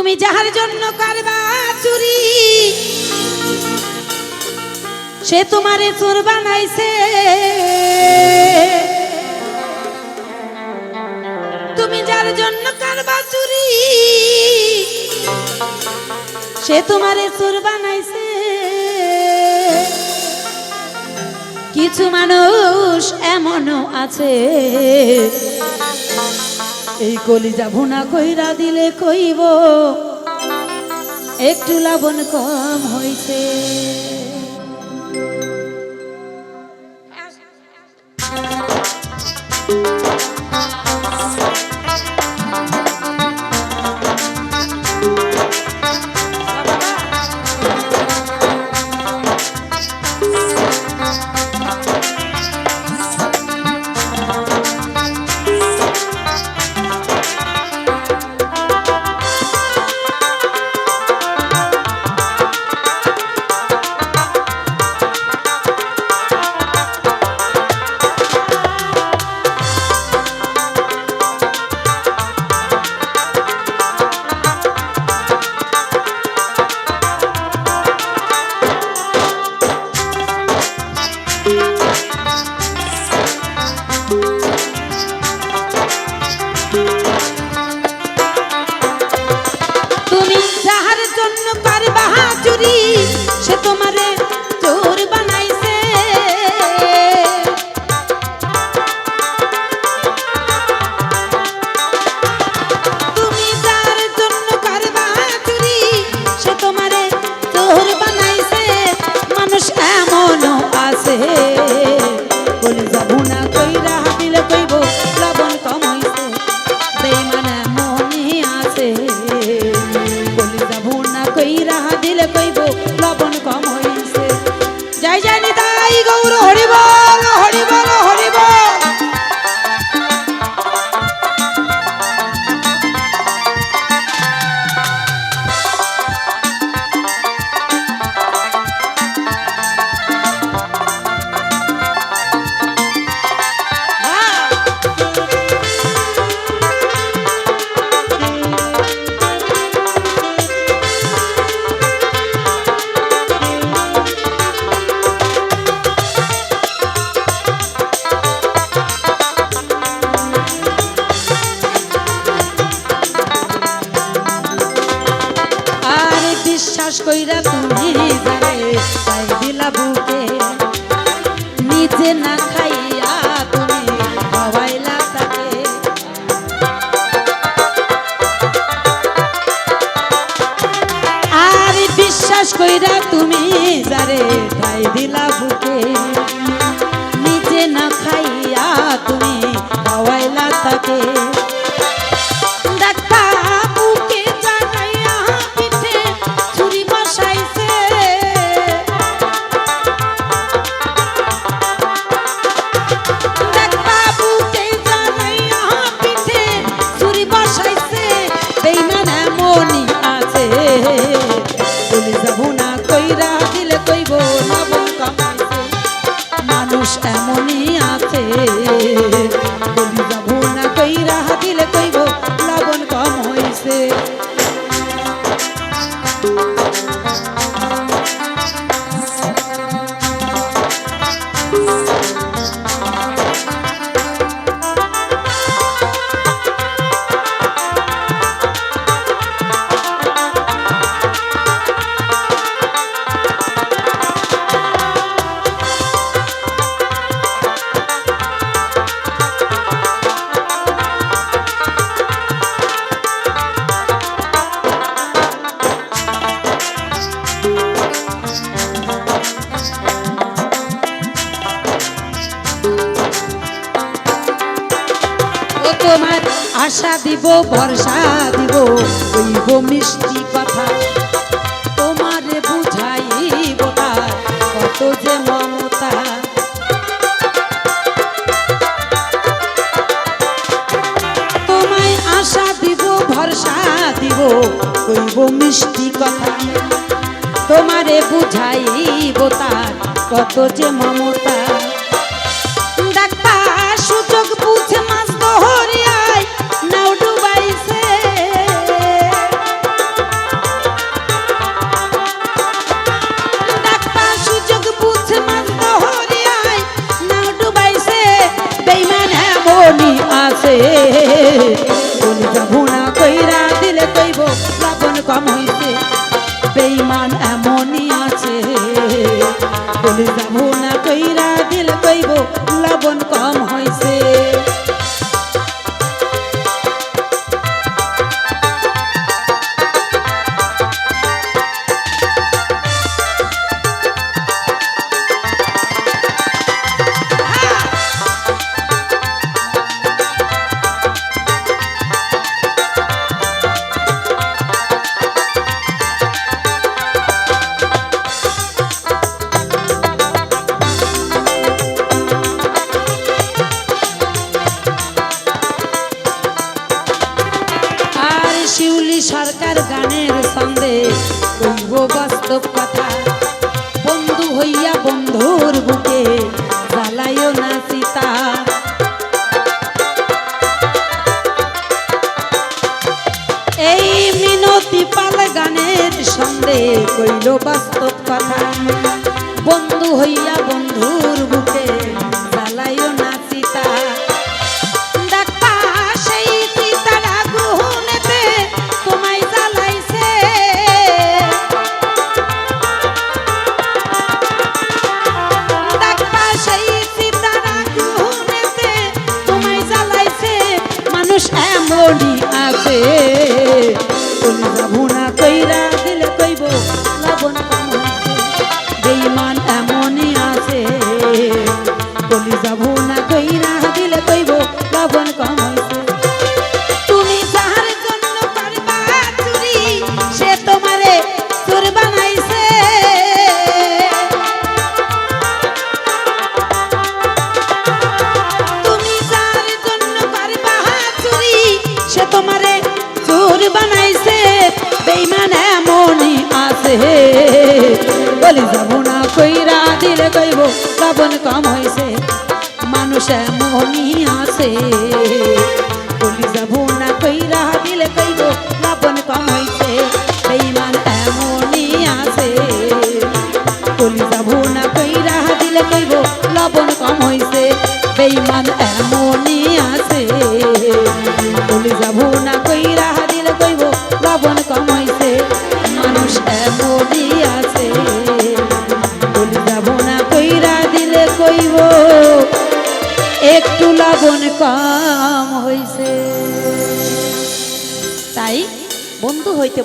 তুমি যাহার জন্য করবা চুরি সে তোমারে চোর বানাইছে। তুমি যার জন্য করবা চুরি সে তোমারে চোর বানাইছে। কিছু মানুষ এমনও আছে এই কলিজা ভুনা কইরা দিলে কইব একটু লবণ কম হইছে। সে তোমারে চোর বানাইছে। তুমি যার জন্য করবা চুরি সে তোমারে চোর বানাইছে। মানুষ এমনও আছে কলিজা ভুনা কইরা দিলে কইব লবণ কম হইছে। বেঈমান এমনই আছে কলিজা ভুনা কইরা দিলে কইব লবণ কম হইছে। জয় জয় নিতাই গৌর হরি বল হরি বল হরি বল। বিশ্বাস কইরা তুমি যারে তাই দিলা বুকে নিজে না খাইয়া তুমি খাওয়াইলা তাকে। আর বিশ্বাস কইরা তুমি যারে তাই দিলা বুকে নিজে না খাইয়া তুমি খাওয়াইলা তাকে। মানুষ এমনই আছে কলিজা ভুনা কইরা দিলে কইব লবণ কম হইছে। তোমার আশা দিব ভরসা দিব কইব মিষ্টি কথা তোমারে বুঝাইব তার কত যে মমতা। তোমায় আশা দিব ভরসা দিব কইব মিষ্টি কথা তোমারে বুঝাইব তার কত যে মমতা। ডাক্তার সুযোগ বুঝে মাছ ধরিয়ায় নাও ডুবাইছে। সরকার গানের ছন্দে কইব বাস্তব কথা, বন্ধু হইয়া বন্ধুর বুকে জ্বালাইও না চিতা। এই মিনতি পাল গানের ছন্দে কইল বাস্তব কথা, বন্ধু হইয়া বন্ধুর বুকে জ্বালাইও না চিতা। দেখা সেই চিতার আগুনেতে তোমায় জ্বালাইছে, দেখা সেই চিতার আগুনেতে তোমায় জ্বালাইছে। মানুষ এমনই আছে, কলিজা ভুনা কইরা দিলে কইব লবণ কম হইছে। বেঈমান এমনই আছে, কলিজা ভুনা কইরা দিলে কইব লবণ কম হইছে। তুমি যার জন্য করবা চুরি, সে তোমারে চোর বানাইছে। তুমি যার জন্য করবা চুরি, সে তোমারে চোর বানাইছে। বেঈমান এমনই আছে, কলিজা ভুনা কইরা দিলে কইব লবণ কম হইছে। মানুষ এমনই আছে, কলিজা ভুনা কইরা দিলে কইব লবণ কম হইছে। বেঈমান এমনই আছে, কলিজা ভুনা কইরা দিলে কইব লবণ কম হইছে। বেঈমান এমনই আছে, কলিজা ভুনা কইরা দিলে কইব লবণ কম হইছে। মানুষ এমনই আছে, কলিজা ভুনা কইরা দিলে কইব একটু লবণ কম হইছে। তাই বন্ধু হইতে